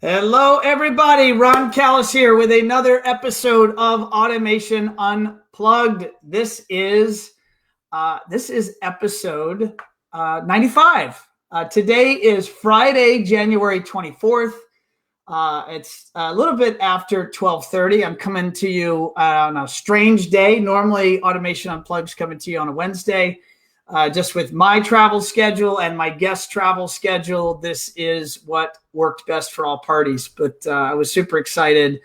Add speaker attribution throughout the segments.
Speaker 1: Hello, everybody. Ron Callis here with another episode of Automation Unplugged. This is episode 95. Today is Friday, January 24th. It's a little bit after 12:30. I'm coming to you on a strange day. Normally, Automation Unplugged is coming to you on a Wednesday. Just with my travel schedule and my guest travel schedule, this is what worked best for all parties. But I was super excited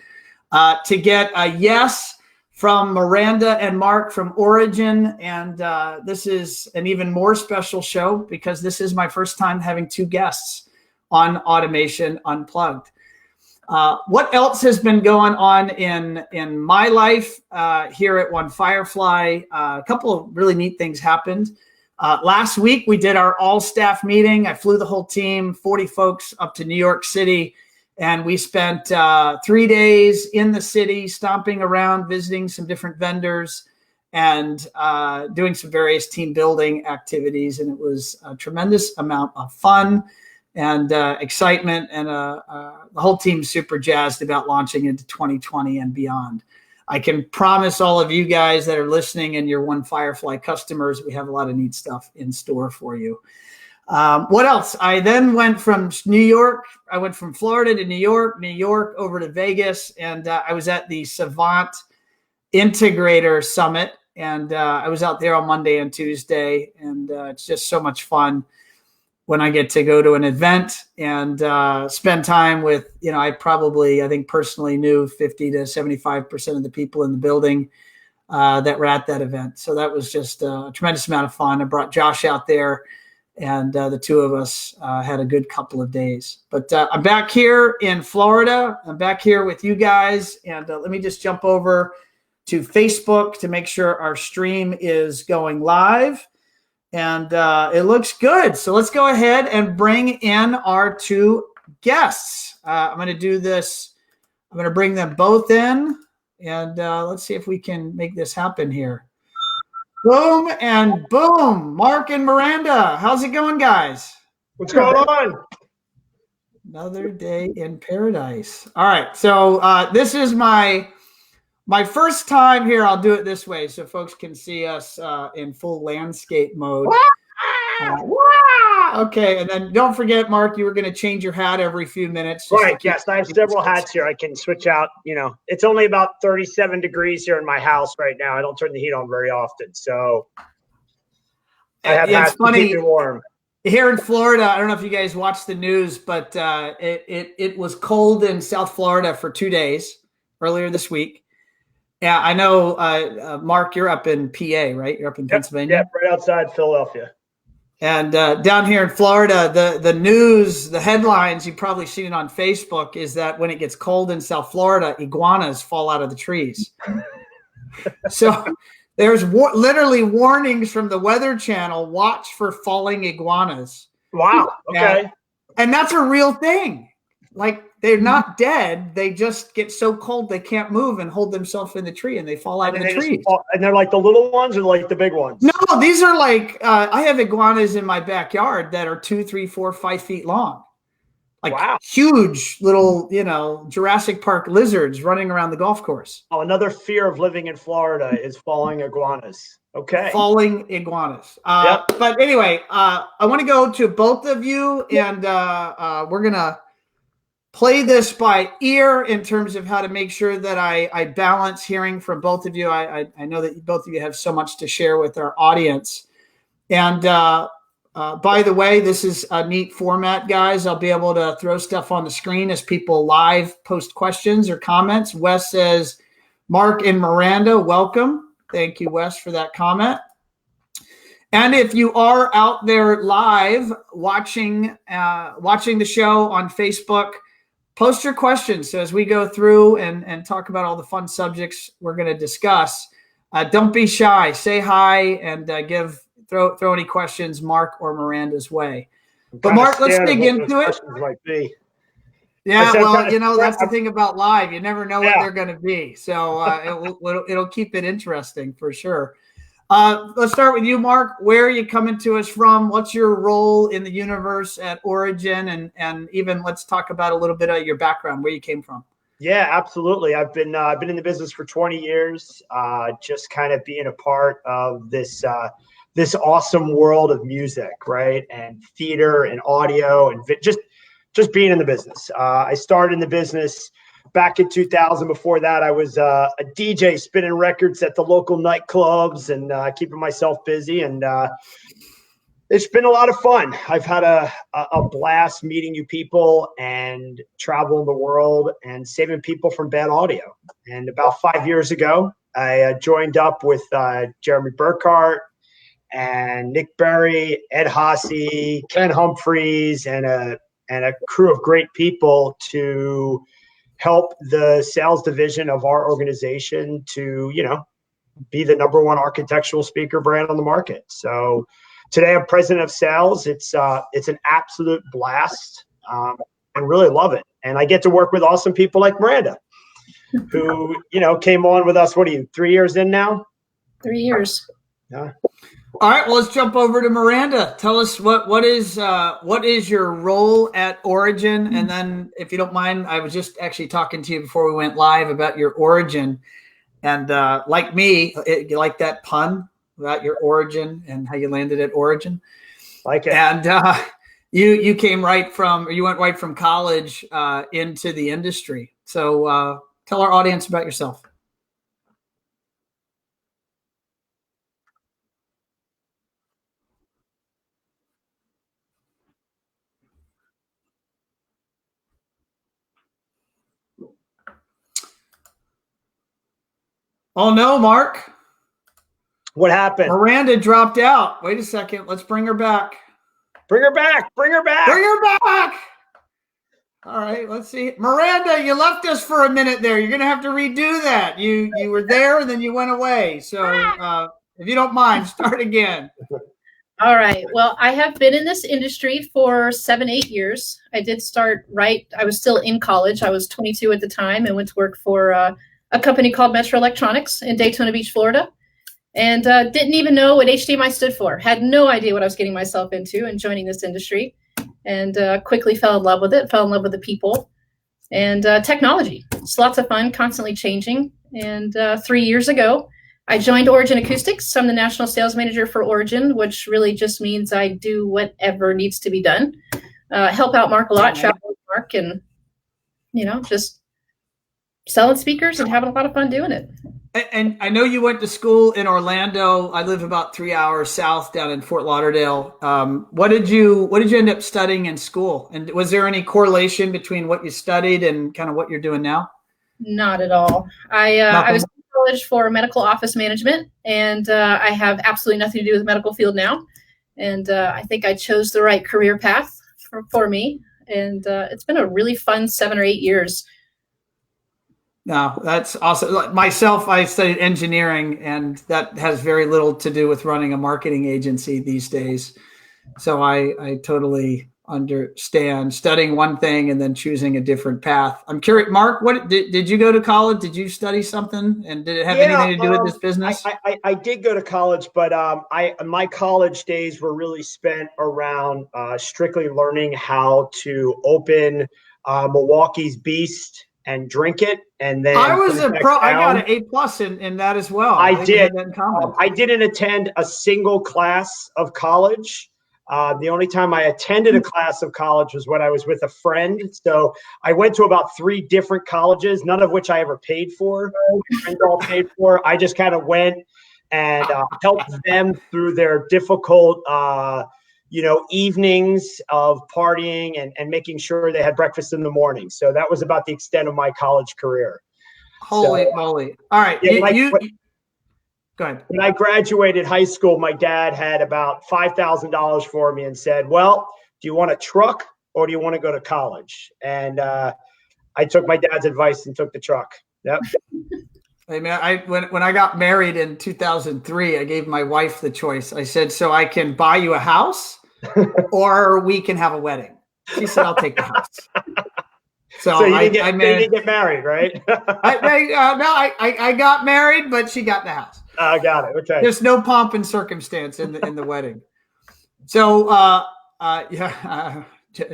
Speaker 1: to get a yes from Miranda and Marc from Origin. And this is an even more special show because this is my first time having two guests on Automation Unplugged. What else has been going on in my life here at One Firefly? A couple of really neat things happened. Last week, we did our all-staff meeting. I flew the whole team, 40 folks, up to New York City, and we spent 3 days in the city, stomping around, visiting some different vendors, and doing some various team building activities. And it was a tremendous amount of fun and excitement, and the whole team's super jazzed about launching into 2020 and beyond. I can promise all of you guys that are listening and you're One Firefly customers, we have a lot of neat stuff in store for you. What else? I then went from New York. I went from Florida to New York over to Vegas, and I was at the Savant Integrator Summit, and I was out there on Monday and Tuesday, and it's just so much fun when I get to go to an event and spend time with, I think personally knew 50 to 75% of the people in the building that were at that event. So that was just a tremendous amount of fun. I brought Josh out there, and the two of us had a good couple of days. But I'm back here in Florida. I'm back here with you guys. And let me just jump over to Facebook to make sure our stream is going live. And it looks good. So let's go ahead and bring in our two guests. I'm going to do this. I'm going to bring them both in. And let's see if we can make this happen here. Boom and boom. Marc and Miranda. How's it going, guys?
Speaker 2: What's going on?
Speaker 1: Another day in paradise. All right. So this is my first time here. I'll do it this way so folks can see us in full landscape mode. Okay, and then don't forget, Marc, you were going to change your hat every few minutes.
Speaker 2: Right, yes, I have several hats here. I can switch out. It's only about 37 degrees here in my house right now. I don't turn the heat on very often, so I have hats to keep me warm.
Speaker 1: Here in Florida, I don't know if you guys watched the news, but it was cold in South Florida for 2 days earlier this week. Yeah, I know, Marc, you're up in PA, right? You're up in Pennsylvania?
Speaker 2: Yep, right outside Philadelphia.
Speaker 1: And down here in Florida, the news, the headlines, you've probably seen it on Facebook, is that when it gets cold in South Florida, iguanas fall out of the trees. So there's literally warnings from the Weather Channel, watch for falling iguanas.
Speaker 2: Wow, okay.
Speaker 1: And that's a real thing. Like, they're not dead. They just get so cold they can't move and hold themselves in the tree, and they fall out of the trees.
Speaker 2: And they're like the little ones or like the big ones?
Speaker 1: No, these are like, I have iguanas in my backyard that are 2, 3, 4, 5 feet long. Like, wow. Huge little, Jurassic Park lizards running around the golf course.
Speaker 2: Oh, another fear of living in Florida is falling iguanas. Okay.
Speaker 1: Falling iguanas.
Speaker 2: Yep.
Speaker 1: But anyway, I want to go to both of you, and we're going to play this by ear in terms of how to make sure that I balance hearing from both of you. I know that both of you have so much to share with our audience. And by the way, this is a neat format, guys. I'll be able to throw stuff on the screen as people live post questions or comments. Wes says, Marc and Miranda, welcome. Thank you, Wes, for that comment. And if you are out there live watching the show on Facebook, post your questions. So as we go through and talk about all the fun subjects we're going to discuss, don't be shy. Say hi and throw any questions Marc or Miranda's way. But Marc, let's dig into it. Yeah, well, that's the thing about live. You never know what they're going to be. So it'll keep it interesting for sure. Let's start with you, Mark. Where are you coming to us from? What's your role in the universe at Origin? And even let's talk about a little bit of your background, where you came from.
Speaker 2: Yeah, absolutely. I've been in the business for 20 years, just kind of being a part of this awesome world of music, right? And theater and audio and just being in the business. I started in the business back in 2000. Before that, I was a DJ spinning records at the local nightclubs and keeping myself busy. And it's been a lot of fun. I've had a blast meeting new people and traveling the world and saving people from bad audio. And about 5 years ago, I joined up with Jeremy Burkhart and Nick Berry, Ed Hasse, Ken Humphreys, and a crew of great people to help the sales division of our organization to, be the number one architectural speaker brand on the market. So today I'm president of sales. It's an absolute blast. I really love it. And I get to work with awesome people like Miranda, who, came on with us. What are you, 3 years in now?
Speaker 3: 3 years.
Speaker 2: Yeah.
Speaker 1: All right, well, let's jump over to Miranda. Tell us what is your role at Origin, and then, if you don't mind, I was just actually talking to you before we went live about your origin, and like me, you like that pun about your origin and how you landed at Origin.
Speaker 2: Like it.
Speaker 1: And you went right from college into the industry. So tell our audience about yourself. Oh, no, Mark.
Speaker 2: What happened?
Speaker 1: Miranda dropped out. Wait a second. Let's bring her back.
Speaker 2: Bring her back. Bring her back.
Speaker 1: Bring her back. All right, let's see. Miranda, you left us for a minute there. You're going to have to redo that. You were there and then you went away. So if you don't mind, start again.
Speaker 3: All right. Well, I have been in this industry for 7-8 years. I did start I was still in college. I was 22 at the time and went to work for a company called Metra Electronics in Daytona Beach, Florida. And didn't even know what HDMI stood for. Had no idea what I was getting myself into and joining this industry. And quickly fell in love with it, fell in love with the people and technology. It's lots of fun, constantly changing. And 3 years ago, I joined Origin Acoustics. I'm the national sales manager for Origin, which really just means I do whatever needs to be done. Help out Marc a lot, travel with Marc, and, just selling speakers and having a lot of fun doing it.
Speaker 1: And I know you went to school in Orlando. I live about 3 hours south down in Fort Lauderdale. What did you end up studying in school? And was there any correlation between what you studied and kind of what you're doing now?
Speaker 3: Not at all. I was in college for medical office management, and I have absolutely nothing to do with the medical field now. And I think I chose the right career path for me. And it's been a really fun 7 or 8 years.
Speaker 1: No, that's awesome. Myself, I studied engineering, and that has very little to do with running a marketing agency these days. So I totally understand studying one thing and then choosing a different path. I'm curious, Marc, what did you go to college? Did you study something, and did it have anything to do with this business?
Speaker 2: I did go to college, but my college days were really spent around strictly learning how to open Milwaukee's Beast and drink it, and then
Speaker 1: I was a pro. I got an A+ in that as well.
Speaker 2: I did.
Speaker 1: I
Speaker 2: didn't attend a single class of college. The only time I attended a class of college was when I was with a friend. So I went to about 3 different colleges, none of which I ever paid for. My friends all paid for. I just kind of went and helped them through their difficult evenings of partying and making sure they had breakfast in the morning. So that was about the extent of my college career.
Speaker 1: Holy moly. All right.
Speaker 2: Yeah,
Speaker 1: go ahead.
Speaker 2: When I graduated high school, my dad had about $5,000 for me and said, well, do you want a truck or do you want to go to college? And I took my dad's advice and took the truck. Yep.
Speaker 1: Hey man, when I got married in 2003, I gave my wife the choice. I said, so I can buy you a house or we can have a wedding. She said, I'll take the house.
Speaker 2: So you didn't get married, right?
Speaker 1: I got married, but she got the house.
Speaker 2: I got it. Okay.
Speaker 1: There's no pomp and circumstance in the wedding. So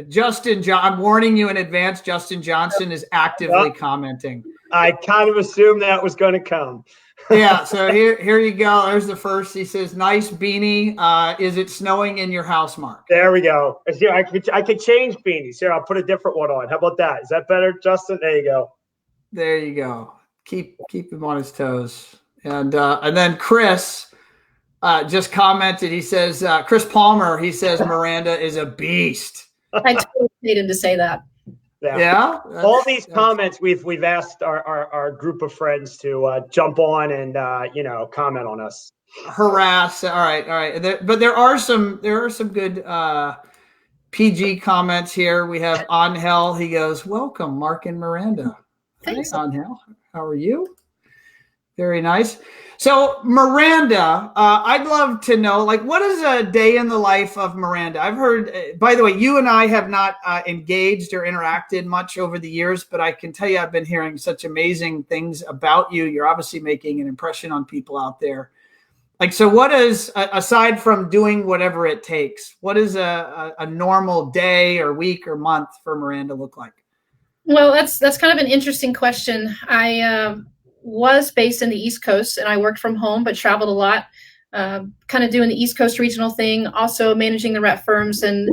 Speaker 1: Justin, I'm warning you in advance. Justin Johnson is actively commenting.
Speaker 2: I kind of assumed that was going to come.
Speaker 1: Yeah. So here you go. There's the first. He says, "Nice beanie. Is it snowing in your house, Mark?"
Speaker 2: There we go. Here, I could change beanies. Here, I'll put a different one on. How about that? Is that better, Justin? There you go.
Speaker 1: There you go. Keep him on his toes. And then Chris just commented. He says, Chris Palmer. He says Miranda is a beast.
Speaker 3: I totally need him to say that.
Speaker 2: Yeah. All these comments we've asked our group of friends to jump on and comment on us.
Speaker 1: Harass. All right. But there are some good PG comments here. We have Angel. He goes, "Welcome, Mark and Miranda."
Speaker 3: Thanks,
Speaker 1: Angel. How are you? Very nice. So Miranda, I'd love to know, like, what is a day in the life of Miranda? I've heard, by the way, you and I have not engaged or interacted much over the years, but I can tell you I've been hearing such amazing things about you. You're obviously making an impression on people out there. Like, so what is, aside from doing whatever it takes, what is a normal day or week or month for Miranda look like?
Speaker 3: Well, that's kind of an interesting question. I was based in the East Coast and I worked from home, but traveled a lot, kind of doing the East Coast regional thing, also managing the rep firms and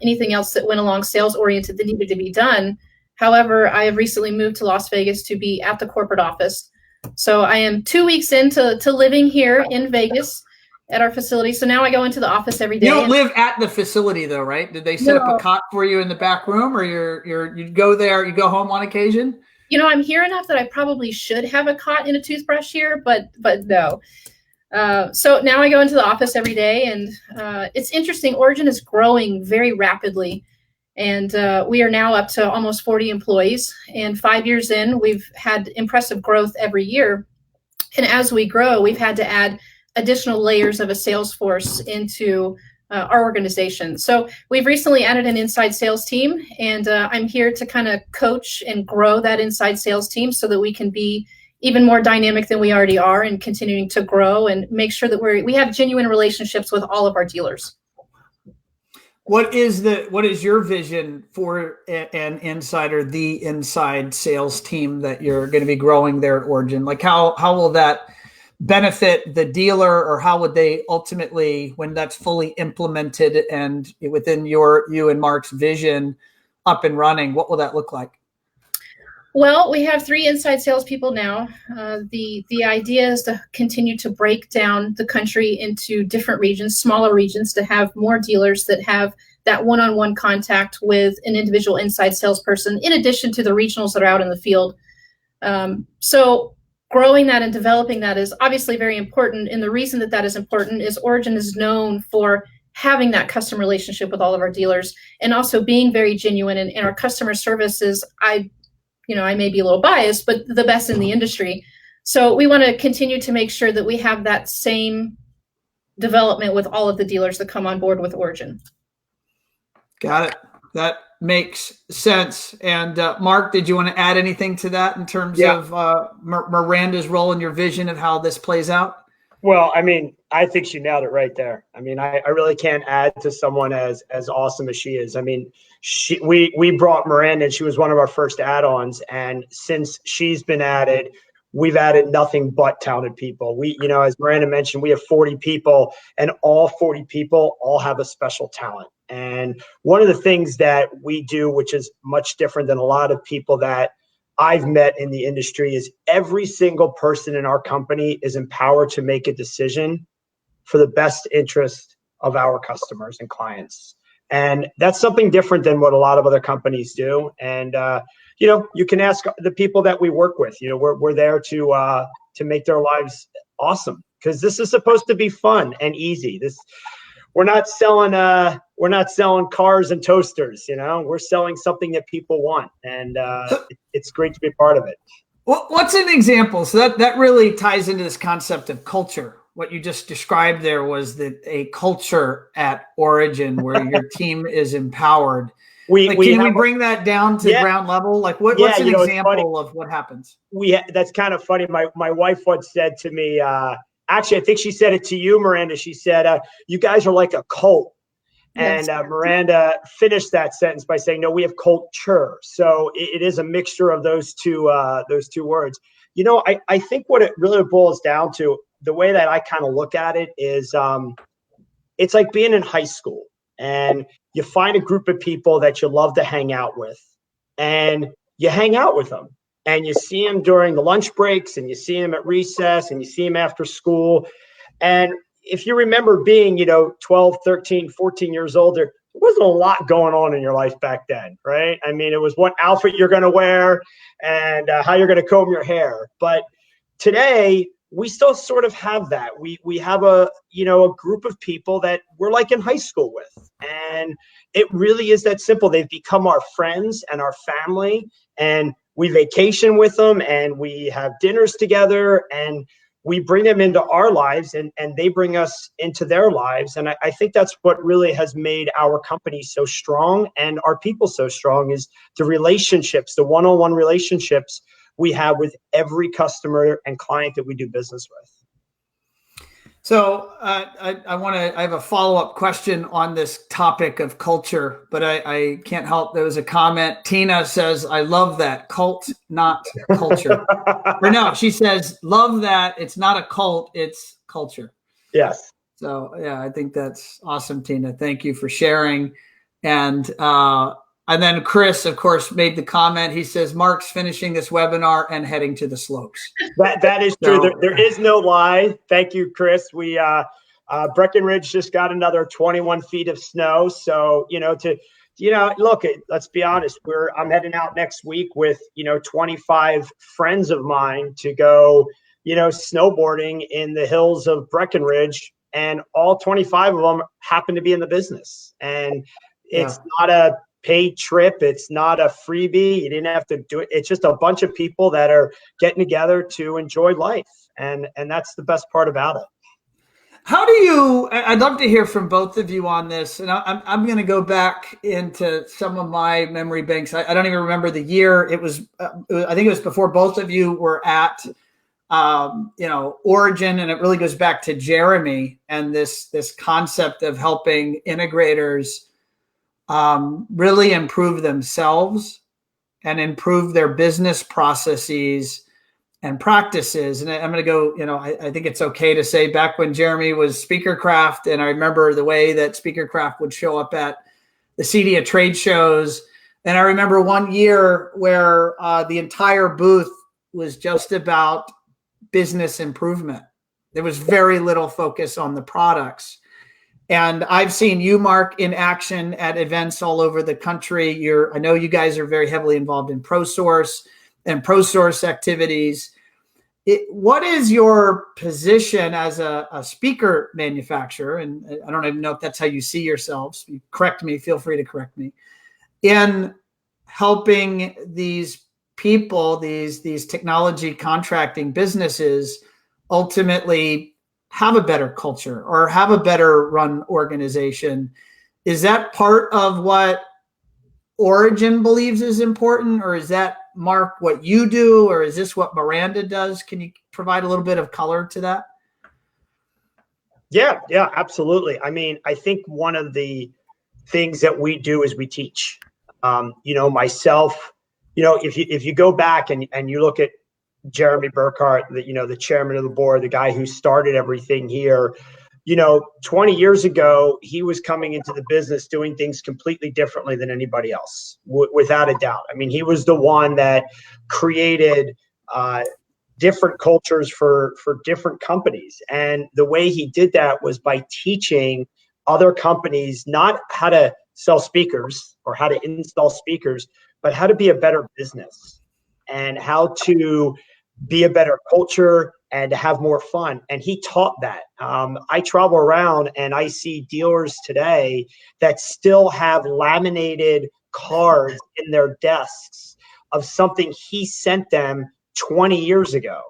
Speaker 3: anything else that went along sales oriented that needed to be done. However, I have recently moved to Las Vegas to be at the corporate office. So I am 2 weeks into living here in Vegas at our facility. So now I go into the office every day.
Speaker 1: You don't live at the facility though, right? Did they set up a cot for you in the back room, or you go there, you go home on occasion?
Speaker 3: I'm here enough that I probably should have a cot and a toothbrush here, but no. So now I go into the office every day, and it's interesting. Origin is growing very rapidly, and we are now up to almost 40 employees. And 5 years in, we've had impressive growth every year. And as we grow, we've had to add additional layers of a sales force into our organization. So we've recently added an inside sales team, and I'm here to kind of coach and grow that inside sales team so that we can be even more dynamic than we already are, and continuing to grow and make sure that we have genuine relationships with all of our dealers.
Speaker 1: What is your vision for an inside sales team that you're going to be growing there at Origin? Like how will that benefit the dealer, or how would they ultimately, when that's fully implemented and within you and Mark's vision up and running, what will that look like?
Speaker 3: Well, we have 3 inside salespeople now. The idea is to continue to break down the country into different regions, smaller regions, to have more dealers that have that one-on-one contact with an individual inside salesperson, in addition to the regionals that are out in the field. So growing that and developing that is obviously very important. And the reason that is important is Origin is known for having that customer relationship with all of our dealers, and also being very genuine. And our customer service is, I may be a little biased, but the best in the industry. So we want to continue to make sure that we have that same development with all of the dealers that come on board with Origin. Got it.
Speaker 1: That makes sense. And Mark, did you want to add anything to that in terms of Miranda's role in your vision of how this plays out?
Speaker 2: Well, I mean, I think she nailed it right there. I mean, I really can't add to someone as awesome as she is. I mean, we brought Miranda, and she was one of our first add-ons. And since she's been added, we've added nothing but talented people. We, as Miranda mentioned, we have 40 people, and all 40 people all have a special talent. And one of the things that we do, which is much different than a lot of people that I've met in the industry, is every single person in our company is empowered to make a decision for the best interest of our customers and clients. And that's something different than what a lot of other companies do. And, you can ask the people that we work with. We're there to make their lives awesome, because this is supposed to be fun and easy. We're not selling cars and toasters. We're selling something that people want, and it's great to be a part of it.
Speaker 1: What's an example? So that really ties into this concept of culture. What you just described there was a culture at Origin where your team is empowered. Can we bring that down to ground level? Like what's an example of what happens?
Speaker 2: That's kind of funny. My wife once said to me, actually, I think she said it to you, Miranda. She said, you guys are like a cult.
Speaker 3: Yes.
Speaker 2: And Miranda finished that sentence by saying, no, we have culture. So it is a mixture of those two words. You know, I think what it really boils down to, the way that I kind of look at it is, it's like being in high school and you find a group of people that you love to hang out with, and you hang out with them and you see them during the lunch breaks and you see them at recess and you see them after school. And if you remember being, 12, 13, 14 years old, there wasn't a lot going on in your life back then, right? I mean, it was what outfit you're going to wear and how you're going to comb your hair. But today, we still sort of have that. We have a group of people that we're like in high school with. And it really is that simple. They've become our friends and our family, and we vacation with them and we have dinners together, and we bring them into our lives and they bring us into their lives. And I think that's what really has made our company so strong and our people so strong, is the relationships, the one-on-one relationships we have with every customer and client that we do business with.
Speaker 1: So I have a follow-up question on this topic of culture, but I can't help. There was a comment. Tina says, I love that. Cult, not culture. Or no, she says, love that. It's not a cult, it's culture.
Speaker 2: Yes.
Speaker 1: So yeah, I think that's awesome, Tina. Thank you for sharing. And then Chris, of course, made the comment. He says, Marc's finishing this webinar and heading to the slopes.
Speaker 2: That is true. There is no lie. Thank you, Chris. We Breckenridge just got another 21 feet of snow. So, look, let's be honest. I'm heading out next week with, 25 friends of mine to go, snowboarding in the hills of Breckenridge. And all 25 of them happen to be in the business. And it's not a paid trip. It's not a freebie. You didn't have to do it. It's just a bunch of people that are getting together to enjoy life. And that's the best part about it.
Speaker 1: I'd love to hear from both of you on this. And I'm going to go back into some of my memory banks. I don't even remember the year. I think it was before both of you were at, Origin. And it really goes back to Jeremy and this concept of helping integrators really improve themselves and improve their business processes and practices. And I'm going to go, I think it's okay to say back when Jeremy was Speakercraft, and I remember the way that Speakercraft would show up at the CEDIA trade shows. And I remember one year where the entire booth was just about business improvement. There was very little focus on the products. And I've seen you, Marc, in action at events all over the country. I know you guys are very heavily involved in ProSource and ProSource activities. What is your position as a speaker manufacturer? And I don't even know if that's how you see yourselves. You correct me, feel free to correct me, in helping these people, these technology contracting businesses ultimately have a better culture or have a better run organization. Is that part of what Origin believes is important, or is that, Marc, what you do, or is this what Miranda does? Can you provide a little bit of color to that?
Speaker 2: Yeah, absolutely. I mean, I think one of the things that we do is we teach. Myself, if you go back and you look at Jeremy Burkhart, the chairman of the board, the guy who started everything here, 20 years ago, he was coming into the business doing things completely differently than anybody else, without a doubt. I mean, he was the one that created different cultures for different companies. And the way he did that was by teaching other companies not how to sell speakers or how to install speakers, but how to be a better business and how to be a better culture and to have more fun. And he taught that. I travel around and I see dealers today that still have laminated cards in their desks of something he sent them 20 years ago.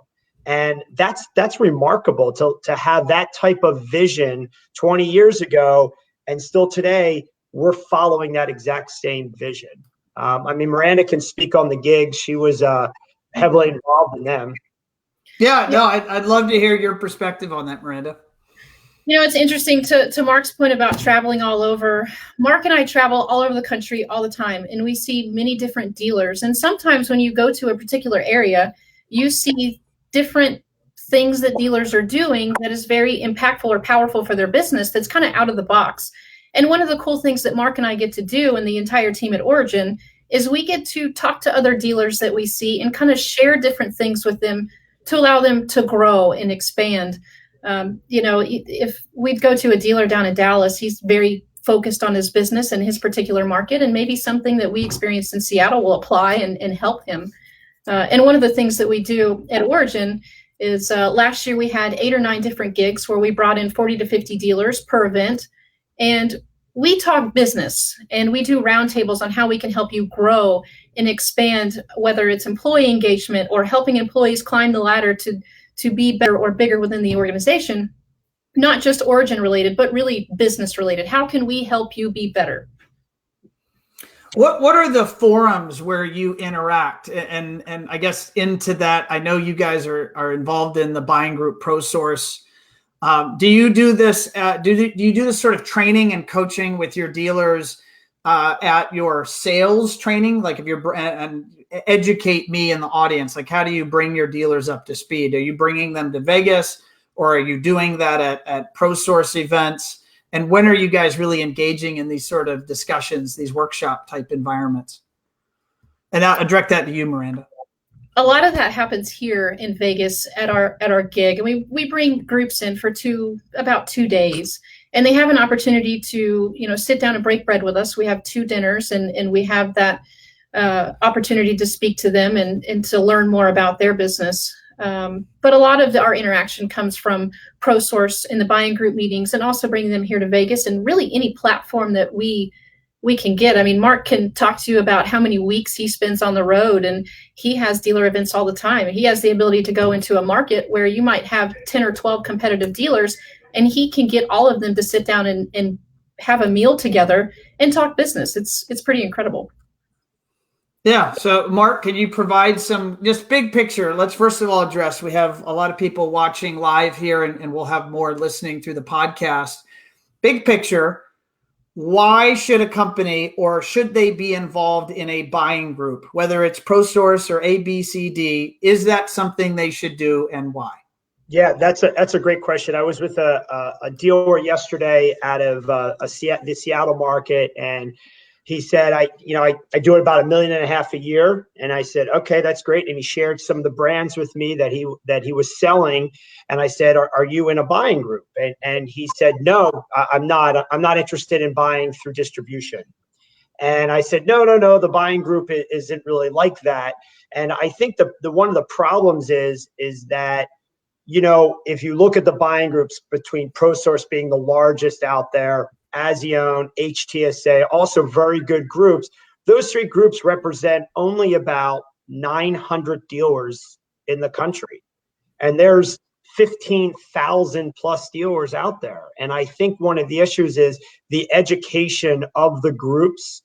Speaker 2: And that's remarkable to have that type of vision 20 years ago. And still today, we're following that exact same vision. Miranda can speak on the gigs. She was heavily involved in them.
Speaker 1: Yeah, no, I'd love to hear your perspective on that, Miranda.
Speaker 3: It's interesting to Marc's point about traveling all over. Marc and I travel all over the country all the time, and we see many different dealers. And sometimes when you go to a particular area, you see different things that dealers are doing that is very impactful or powerful for their business that's kind of out of the box. And one of the cool things that Marc and I get to do, and the entire team at Origin, is we get to talk to other dealers that we see and kind of share different things with them to allow them to grow and expand. If we'd go to a dealer down in Dallas, he's very focused on his business and his particular market, and maybe something that we experienced in Seattle will apply and help him. And one of the things that we do at Origin is last year we had 8 or 9 different gigs where we brought in 40 to 50 dealers per event, and we talk business and we do roundtables on how we can help you grow and expand, whether it's employee engagement or helping employees climb the ladder to be better or bigger within the organization, not just Origin related, but really business related. How can we help you be better?
Speaker 1: What are the forums where you interact? And I guess into that, I know you guys are involved in the buying group ProSource. Do you do this? Do you do this sort of training and coaching with your dealers at your sales training? Like if you're and educate me and the audience, like how do you bring your dealers up to speed? Are you bringing them to Vegas, or are you doing that at ProSource events? And when are you guys really engaging in these sort of discussions, these workshop type environments? And I'll direct that to you, Miranda.
Speaker 3: A lot of that happens here in Vegas at our gig, and we bring groups in for about 2 days, and they have an opportunity to sit down and break bread with us. We have 2 dinners, and we have that opportunity to speak to them and to learn more about their business. But a lot of our interaction comes from ProSource in the buying group meetings, and also bringing them here to Vegas, and really any platform that we can get. I mean, Marc can talk to you about how many weeks he spends on the road, and he has dealer events all the time. He has the ability to go into a market where you might have 10 or 12 competitive dealers, and he can get all of them to sit down and have a meal together and talk business. It's pretty incredible.
Speaker 1: Yeah. So Marc, can you provide some just big picture? Let's first of all address, we have a lot of people watching live here, and we'll have more listening through the podcast. Big picture, why should a company, or should they be involved in a buying group, whether it's ProSource or A, B, C, D? Is that something they should do, and why?
Speaker 2: Yeah, that's a great question. I was with a dealer yesterday out of the Seattle market, and he said, I do it about $1.5 million a year. And I said, okay, that's great. And he shared some of the brands with me that he was selling. And I said, are you in a buying group? And he said, no, I'm not. I'm not interested in buying through distribution. And I said, no, the buying group isn't really like that. And I think the one of the problems is that, if you look at the buying groups, between ProSource being the largest out there, Azione, HTSA, also very good groups. Those 3 groups represent only about 900 dealers in the country. And there's 15,000 plus dealers out there. And I think one of the issues is the education of the groups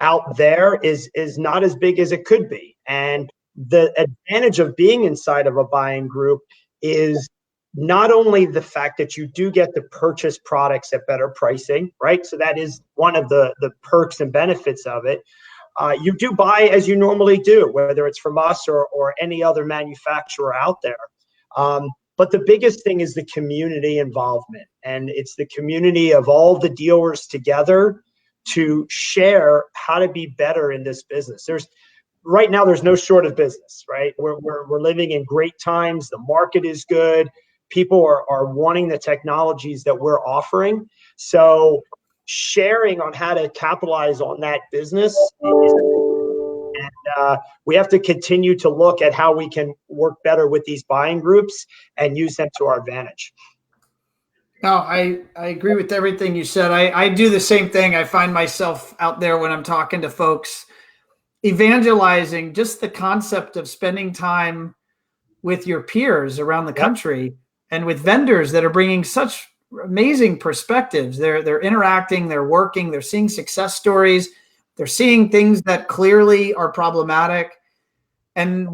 Speaker 2: out there is not as big as it could be. And the advantage of being inside of a buying group is not only the fact that you do get to purchase products at better pricing, right? So that is one of the perks and benefits of it. You do buy as you normally do, whether it's from us or any other manufacturer out there. But the biggest thing is the community involvement. And it's the community of all the dealers together to share how to be better in this business. Right now, there's no short of business, right? We're living in great times. The market is good. People are wanting the technologies that we're offering. So sharing on how to capitalize on that business and we have to continue to look at how we can work better with these buying groups and use them to our advantage.
Speaker 1: No, I agree with everything you said. I do the same thing. I find myself out there when I'm talking to folks, evangelizing just the concept of spending time with your peers around the country and with vendors that are bringing such amazing perspectives. They're interacting, they're working, they're seeing success stories, they're seeing things that clearly are problematic. And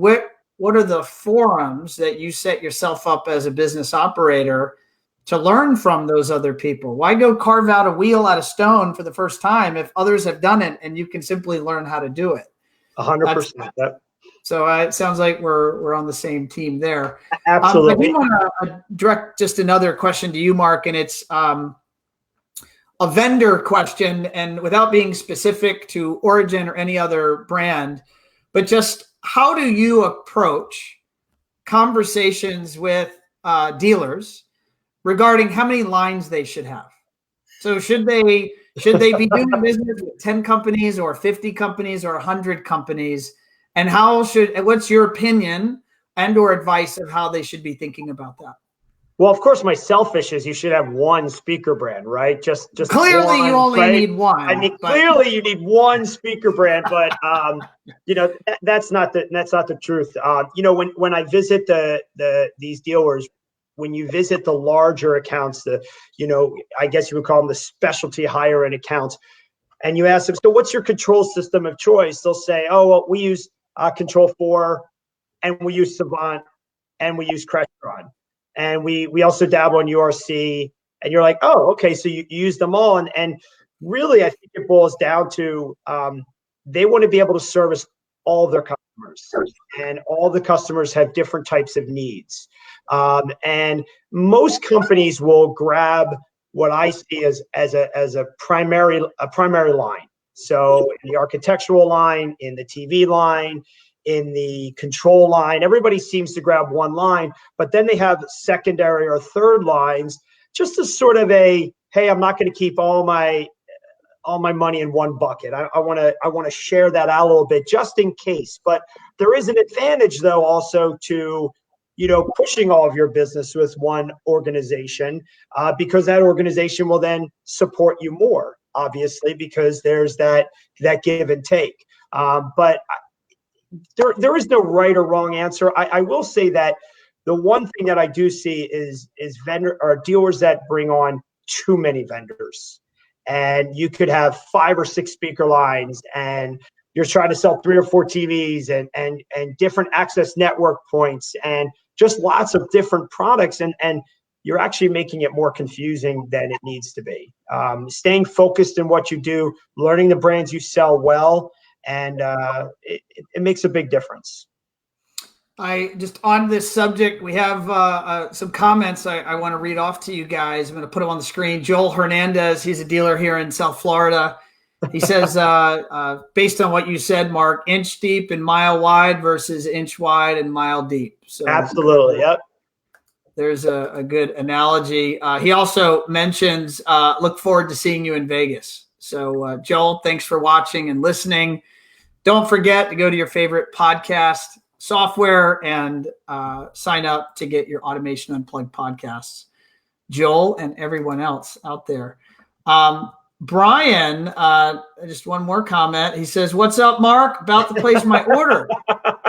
Speaker 1: what are the forums that you set yourself up as a business operator to learn from those other people? Why go carve out a wheel out of stone for the first time if others have done it and you can simply learn how to do it?
Speaker 2: 100%.
Speaker 1: So it sounds like we're on the same team there.
Speaker 2: Absolutely.
Speaker 1: I do want to direct just another question to you, Mark, and it's a vendor question, and without being specific to Origin or any other brand, but just how do you approach conversations with dealers regarding how many lines they should have? So should they be doing business with 10 companies or 50 companies or 100 companies? And what's your opinion and or advice of how they should be thinking about that?
Speaker 2: Well, of course, my selfish is you should have one speaker brand, right? Just
Speaker 1: clearly
Speaker 2: one,
Speaker 1: you only
Speaker 2: right?
Speaker 1: need one.
Speaker 2: I mean, clearly you need one speaker brand, but that's not the truth. When I visit these dealers, when you visit the larger accounts, I guess you would call them the specialty higher end accounts, and you ask them, so what's your control system of choice? They'll say, oh, well, we use Control 4, and we use Savant, and we use Crestron. And we also dabble in URC, and you're like, oh, okay, so you use them all. And really, I think it boils down to they want to be able to service all of their customers, and all the customers have different types of needs. And most companies will grab what I see as a primary line. So in the architectural line, in the TV line, in the control line, everybody seems to grab one line, but then they have secondary or third lines, just as sort of hey, I'm not going to keep all my money in one bucket. I want to share that out a little bit just in case. But there is an advantage though also to pushing all of your business with one organization, because that organization will then support you more, obviously, because there's that give and take. But there is no right or wrong answer. I will say that the one thing that I do see is vendor or dealers that bring on too many vendors, and you could have 5 or 6 speaker lines, and you're trying to sell 3 or 4 TVs and different access network points and just lots of different products, and you're actually making it more confusing than it needs to be. Staying focused in what you do, learning the brands you sell well, and it makes a big difference.
Speaker 1: On this subject, we have some comments I want to read off to you guys. I'm going to put them on the screen. Joel Hernandez, he's a dealer here in South Florida. He says, based on what you said, Mark, inch deep and mile wide versus inch wide and mile deep. So
Speaker 2: absolutely, yep.
Speaker 1: There's a good analogy. He also mentions, look forward to seeing you in Vegas. So Joel, thanks for watching and listening. Don't forget to go to your favorite podcast software and sign up to get your Automation Unplugged podcasts. Joel and everyone else out there. Brian, just one more comment. He says, "What's up, Mark? About to place my order."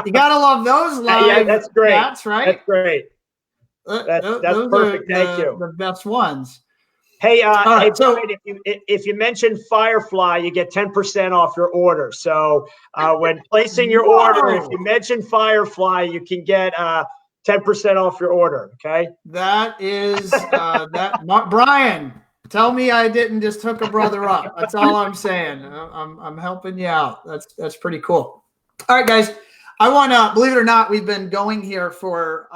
Speaker 1: You gotta love those live.
Speaker 2: Yeah, that's great.
Speaker 1: That's right.
Speaker 2: That's great. That's perfect. Thank you.
Speaker 1: The best ones.
Speaker 2: Hey,
Speaker 1: right,
Speaker 2: Brian, if you mention Firefly, you get 10% off your order. So when placing your order, if you mention Firefly, you can get 10% off your order. Okay.
Speaker 1: That is Brian. Tell me I didn't just hook a brother up. That's all I'm saying. I'm helping you out. That's pretty cool. All right, guys. I want to, believe it or not, we've been going here for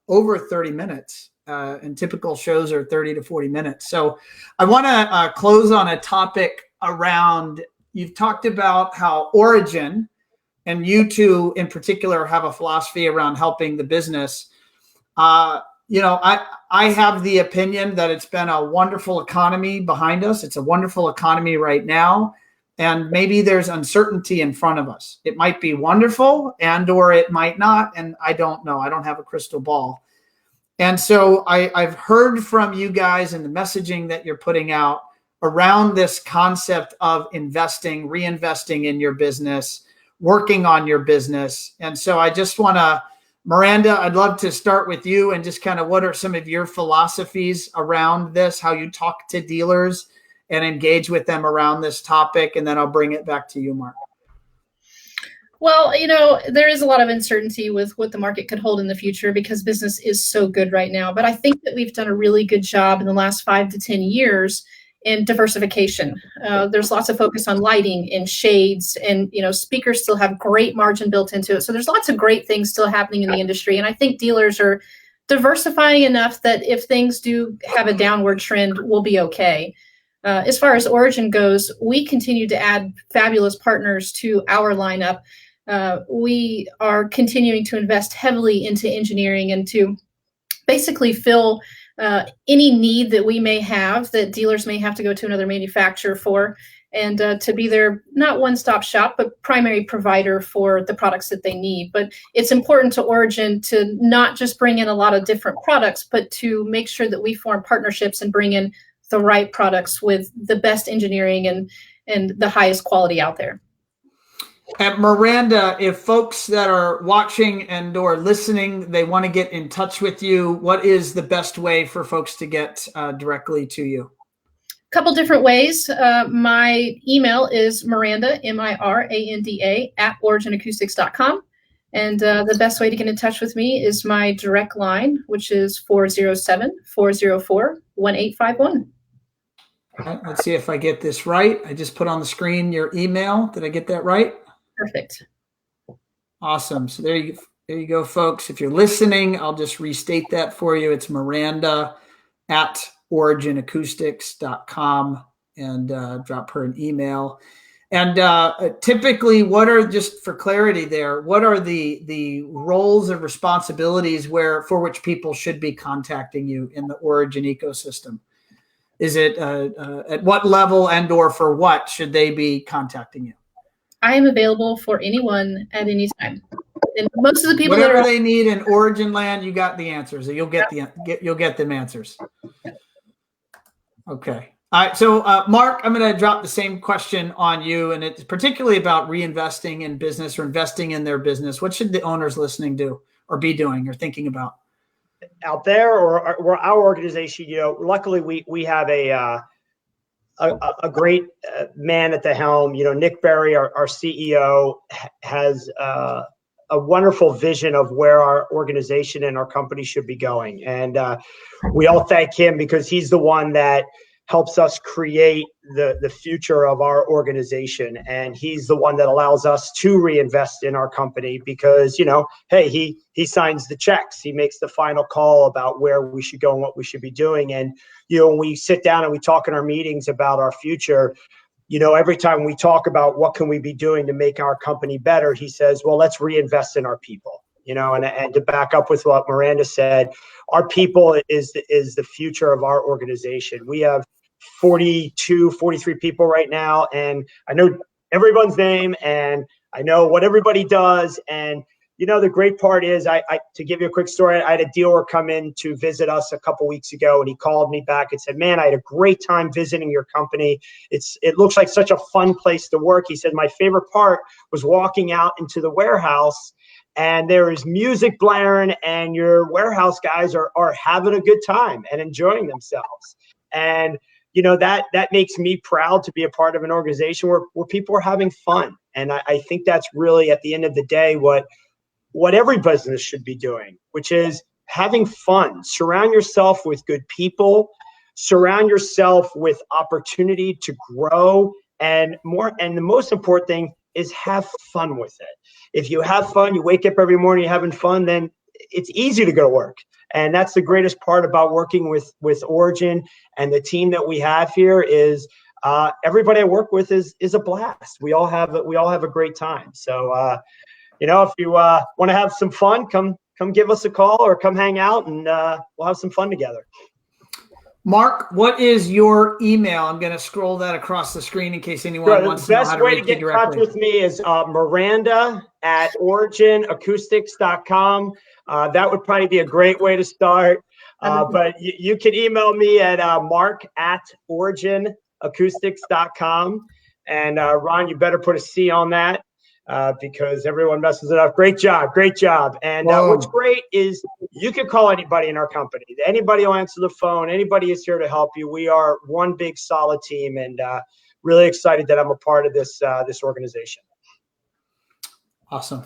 Speaker 1: over 30 minutes. And typical shows are 30 to 40 minutes. So I want to close on a topic around, you've talked about how Origin, and you two in particular have a philosophy around helping the business. I have the opinion that it's been a wonderful economy behind us. It's a wonderful economy right now. And maybe there's uncertainty in front of us. It might be wonderful or it might not. And I don't know. I don't have a crystal ball. And so I've heard from you guys in the messaging that you're putting out around this concept of investing, reinvesting in your business, working on your business. And so I just want to, Miranda, I'd love to start with you and just kind of what are some of your philosophies around this, how you talk to dealers and engage with them around this topic. And then I'll bring it back to you, Mark.
Speaker 3: Well, there is a lot of uncertainty with what the market could hold in the future because business is so good right now. But I think that we've done a really good job in the last 5 to 10 years in diversification. There's lots of focus on lighting and shades, and speakers still have great margin built into it. So there's lots of great things still happening in the industry. And I think dealers are diversifying enough that if things do have a downward trend, we'll be okay. As far as Origin goes, we continue to add fabulous partners to our lineup. We are continuing to invest heavily into engineering and to basically fill any need that we may have that dealers may have to go to another manufacturer for, and to be their not one-stop shop, but primary provider for the products that they need. But it's important to Origin to not just bring in a lot of different products, but to make sure that we form partnerships and bring in the right products with the best engineering and the highest quality out there.
Speaker 1: At Miranda, if folks that are watching and or listening, they want to get in touch with you, what is the best way for folks to get directly to you?
Speaker 3: A couple different ways. My email is Miranda, Miranda, at originacoustics.com. And the best way to get in touch with me is my direct line, which is 407-404-1851.
Speaker 1: All right, let's see if I get this right. I just put on the screen your email. Did I get that right?
Speaker 3: Perfect.
Speaker 1: Awesome. So there you go, folks. If you're listening, I'll just restate that for you. It's Miranda at originacoustics.com, and drop her an email. And typically, what are, just for clarity there, what are the roles and responsibilities for which people should be contacting you in the Origin ecosystem? Is it at what level and or for what should they be contacting you?
Speaker 3: I am available for anyone at any time. And most of the people
Speaker 1: whatever they need in Origin land, you got the answers. You'll get them answers. Okay. All right. So Marc, I'm going to drop the same question on you, and it's particularly about reinvesting in business or investing in their business. What should the owners listening do or be doing or thinking about?
Speaker 2: Out there, or our organization, luckily we have a great man at the helm. Nick Berry, our CEO, has a wonderful vision of where our organization and our company should be going. And we all thank him because he's the one that helps us create the future of our organization. And he's the one that allows us to reinvest in our company because, hey, he signs the checks. He makes the final call about where we should go and what we should be doing. And, when we sit down and we talk in our meetings about our future, every time we talk about what can we be doing to make our company better, he says, well, let's reinvest in our people, and to back up with what Miranda said, our people is the future of our organization. We have 43 people right now, and I know everyone's name and I know what everybody does. And the great part is, I to give you a quick story, I had a dealer come in to visit us a couple weeks ago, and he called me back and said, man, I had a great time visiting your company. It looks like such a fun place to work. He said, my favorite part was walking out into the warehouse and there is music blaring and your warehouse guys are having a good time and enjoying themselves. And that makes me proud to be a part of an organization where people are having fun. And I think that's really, at the end of the day, what every business should be doing, which is having fun. Surround yourself with good people, surround yourself with opportunity to grow, and the most important thing is have fun with it. If you have fun, you wake up every morning having fun, then it's easy to go to work. And that's the greatest part about working with Origin and the team that we have here is everybody I work with is a blast. We all have a great time. So if you want to have some fun, come give us a call or come hang out, and we'll have some fun together.
Speaker 1: Marc, what is your email? I'm going to scroll that across the screen in case anyone wants to know how to reach you directly. The best way to get in touch with me is Miranda at originacoustics.com. That would probably be a great way to start. But you can email me at Marc at originacoustics.com. And Ron, you better put a C on that. Because everyone messes it up. Great job. And what's great is you can call anybody in our company. Anybody will answer the phone. Anybody is here to help you. We are one big solid team, and really excited that I'm a part of this organization. Awesome.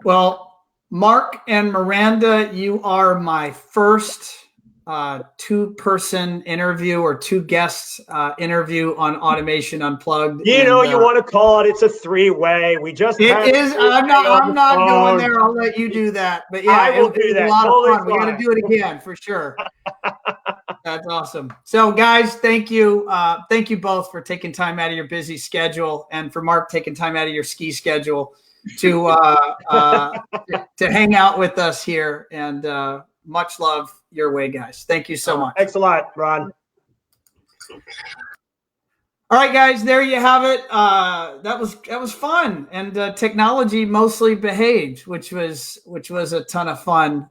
Speaker 1: Well, Marc and Miranda, you are my first two-person interview or two guests interview on Automation Unplugged.
Speaker 2: You know, you want to call it's a three-way. We just
Speaker 1: it is. I'm not going there. I'll let you do that. But yeah,
Speaker 2: it was a lot
Speaker 1: of fun. We got to do it again for sure. That's awesome. So, guys, thank you. Thank you both for taking time out of your busy schedule, and for Marc taking time out of your ski schedule to hang out with us here. And much love your way, guys. Thank you so much.
Speaker 2: Thanks a lot, Ron.
Speaker 1: All right, guys, there you have it. That was fun, and technology mostly behaved, which was a ton of fun.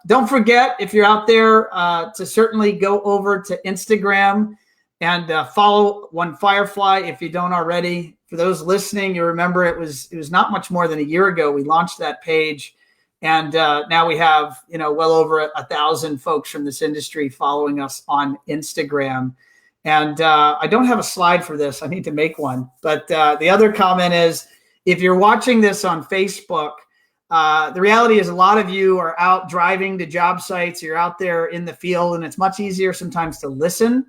Speaker 1: Don't forget, if you're out there, to certainly go over to Instagram and follow One Firefly if you don't already. For those listening, you remember it was not much more than a year ago we launched that page, and now we have well over 1,000 folks from this industry following us on Instagram. And I don't have a slide for this. I need to make one. But the other comment is, if you're watching this on Facebook, the reality is a lot of you are out driving to job sites. You're out there in the field, and it's much easier sometimes to listen.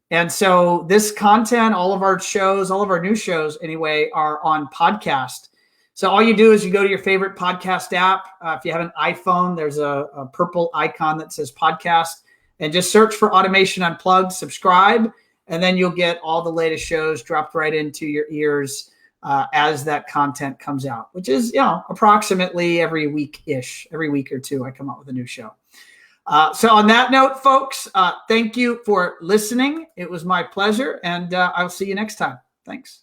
Speaker 1: And so this content, all of our shows, all of our new shows anyway, are on podcast. So all you do is you go to your favorite podcast app. If you have an iPhone, there's a purple icon that says podcast. And just search for Automation Unplugged, subscribe, and then you'll get all the latest shows dropped right into your ears as that content comes out, which is, approximately every week-ish. Every week or two, I come out with a new show. So on that note, folks, thank you for listening. It was my pleasure, and I'll see you next time. Thanks.